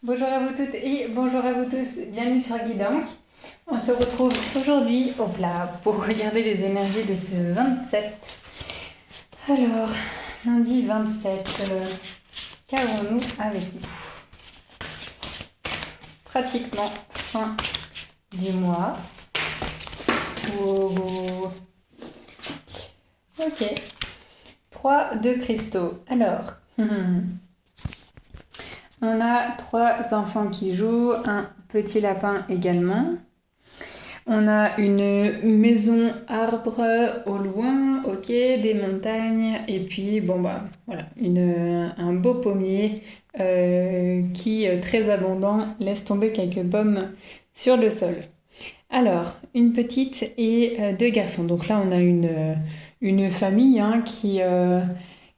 Bonjour à vous toutes et bonjour à vous tous, bienvenue sur Guidank. On se retrouve aujourd'hui au plat pour regarder les énergies de ce 27. Alors, lundi 27, qu'avons-nous avec nous? Pratiquement fin du mois. Oh. Ok, 3 de cristaux. Alors, on a 3 enfants qui jouent, un petit lapin également. On a une maison arbre au loin, ok, des montagnes, et puis voilà, un beau pommier qui, très abondant, laisse tomber quelques pommes sur le sol. Alors, une petite et 2 garçons. Donc là, on a une famille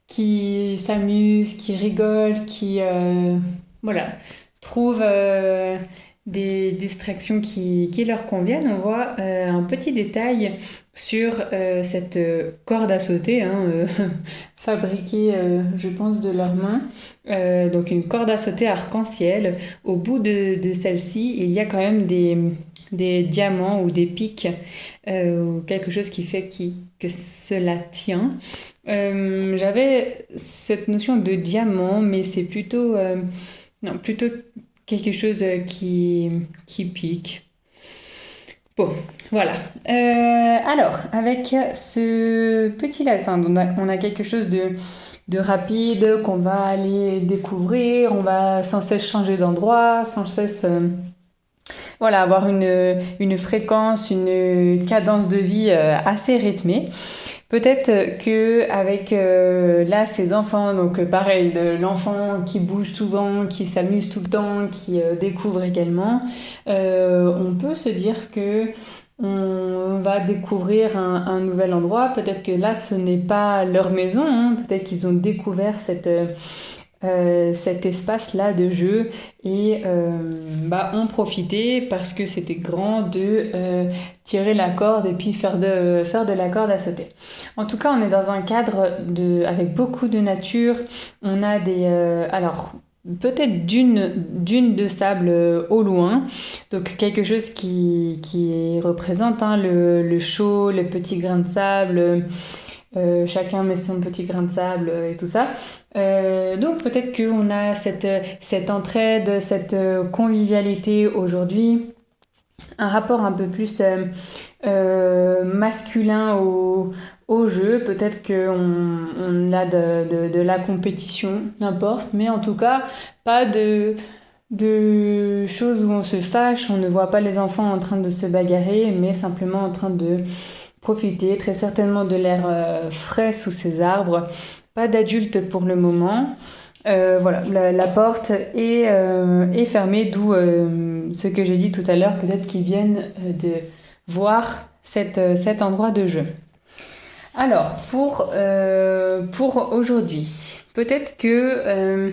qui s'amuse, qui rigole, qui voilà, trouve des distractions qui leur conviennent. On voit un petit détail sur cette corde à sauter, fabriquée, je pense, de leurs mains. Donc une corde à sauter arc-en-ciel. Au bout de celle-ci, il y a quand même des diamants ou des pics ou quelque chose qui fait que cela tient. J'avais cette notion de diamant, mais c'est plutôt quelque chose qui pique. Bon, voilà. Alors, avec ce petit lapin, on a quelque chose de rapide qu'on va aller découvrir. On va sans cesse changer d'endroit, sans cesse voilà, avoir une fréquence, une cadence de vie assez rythmée. Peut-être que avec là ces enfants, donc pareil, l'enfant qui bouge souvent, qui s'amuse tout le temps, qui découvre également, on peut se dire que on va découvrir un nouvel endroit. Peut-être que là ce n'est pas leur maison, peut-être qu'ils ont découvert cet espace-là de jeu et ont profité parce que c'était grand de tirer la corde et puis faire de la corde à sauter. En tout cas, on est dans un cadre avec beaucoup de nature. On a alors peut-être dunes de sable au loin, donc quelque chose qui représente le chaud, les petits grains de sable. Chacun met son petit grain de sable et tout ça. Donc peut-être qu'on a cette entraide, cette convivialité aujourd'hui, un rapport un peu plus masculin au jeu. Peut-être qu'on a de la compétition, n'importe, mais en tout cas pas de choses où on se fâche, on ne voit pas les enfants en train de se bagarrer, mais simplement en train de profiter très certainement de l'air frais sous ces arbres. Pas d'adultes pour le moment. Voilà, la porte est fermée, d'où ce que j'ai dit tout à l'heure, peut-être qu'ils viennent de voir cet endroit de jeu. Alors, pour aujourd'hui, peut-être que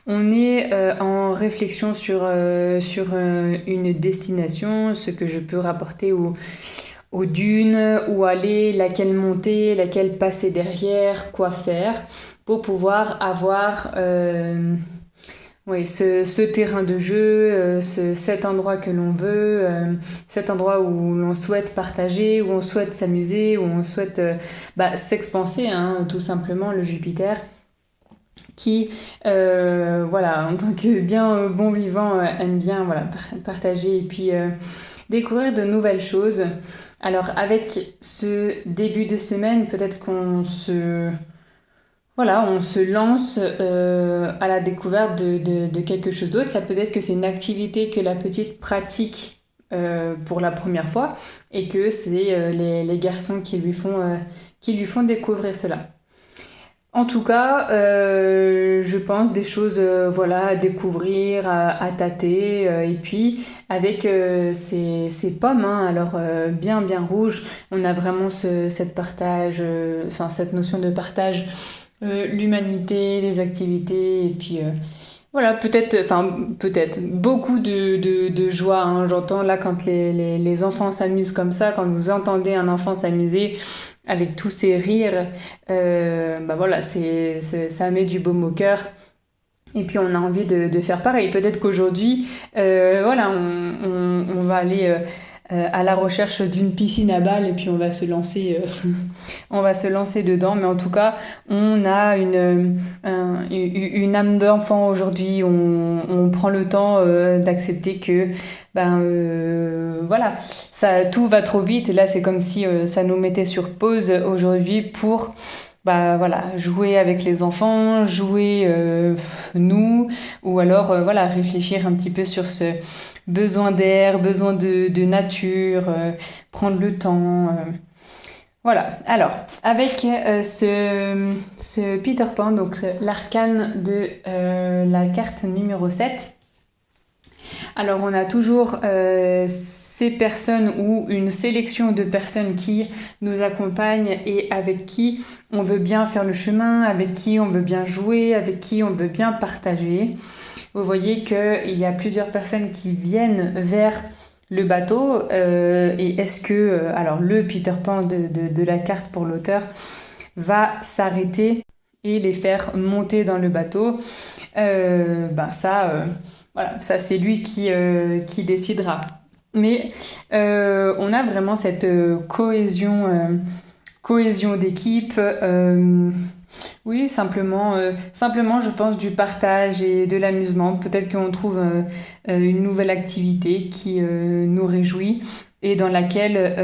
on est en réflexion sur une destination, ce que je peux rapporter aux dunes, où aller, laquelle monter, laquelle passer derrière, quoi faire, pour pouvoir avoir ce terrain de jeu, cet endroit que l'on veut, cet endroit où l'on souhaite partager, où on souhaite s'amuser, où on souhaite s'expanser, tout simplement, le Jupiter qui, en tant que bien bon vivant, aime bien partager et puis découvrir de nouvelles choses. Alors avec ce début de semaine, peut-être on se lance à la découverte de quelque chose d'autre. Là, peut-être que c'est une activité que la petite pratique pour la première fois et que c'est les garçons qui lui font découvrir cela. En tout cas, je pense des choses à découvrir, à tâter, et puis avec ces pommes, alors bien rouges, on a vraiment cette partage, cette notion de partage, l'humanité, les activités, et puis voilà, peut-être beaucoup de joie. J'entends là quand les enfants s'amusent comme ça, quand vous entendez un enfant s'amuser avec tous ces rires, ça met du baume au cœur. Et puis on a envie de faire pareil. Peut-être qu'aujourd'hui, voilà, on va aller à la recherche d'une piscine à balles et puis on va se lancer, on va se lancer dedans. Mais en tout cas, on a une âme d'enfant aujourd'hui. On prend le temps d'accepter que, voilà, ça, tout va trop vite. Et là, c'est comme si ça nous mettait sur pause aujourd'hui pour voilà, jouer avec les enfants, jouer nous, ou alors voilà, réfléchir un petit peu sur ce besoin d'air, besoin de nature, prendre le temps. Voilà, alors, avec ce Peter Pan, donc l'arcane de la carte numéro 7, alors on a toujours ces personnes ou une sélection de personnes qui nous accompagnent et avec qui on veut bien faire le chemin, avec qui on veut bien jouer, avec qui on veut bien partager. Vous voyez qu'il y a plusieurs personnes qui viennent vers le bateau et est-ce que alors le Peter Pan de la carte pour l'auteur va s'arrêter et les faire monter dans le bateau. Voilà, ça c'est lui qui décidera. Mais on a vraiment cette cohésion d'équipe. Oui, simplement, je pense, du partage et de l'amusement. Peut-être qu'on trouve une nouvelle activité qui nous réjouit et dans laquelle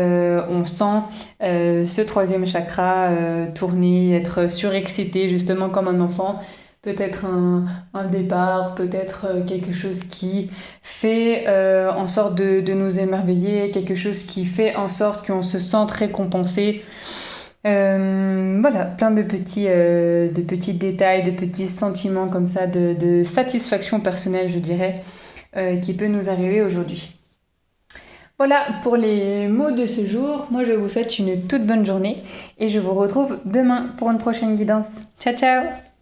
on sent ce troisième chakra tourner, être surexcité, justement comme un enfant. Peut-être un départ, peut-être quelque chose qui fait en sorte de nous émerveiller, quelque chose qui fait en sorte qu'on se sente récompensé. Voilà, plein de petits détails, de petits sentiments comme ça, de satisfaction personnelle, je dirais, qui peut nous arriver aujourd'hui. Voilà pour les mots de ce jour. Moi, je vous souhaite une toute bonne journée et je vous retrouve demain pour une prochaine guidance. Ciao, ciao!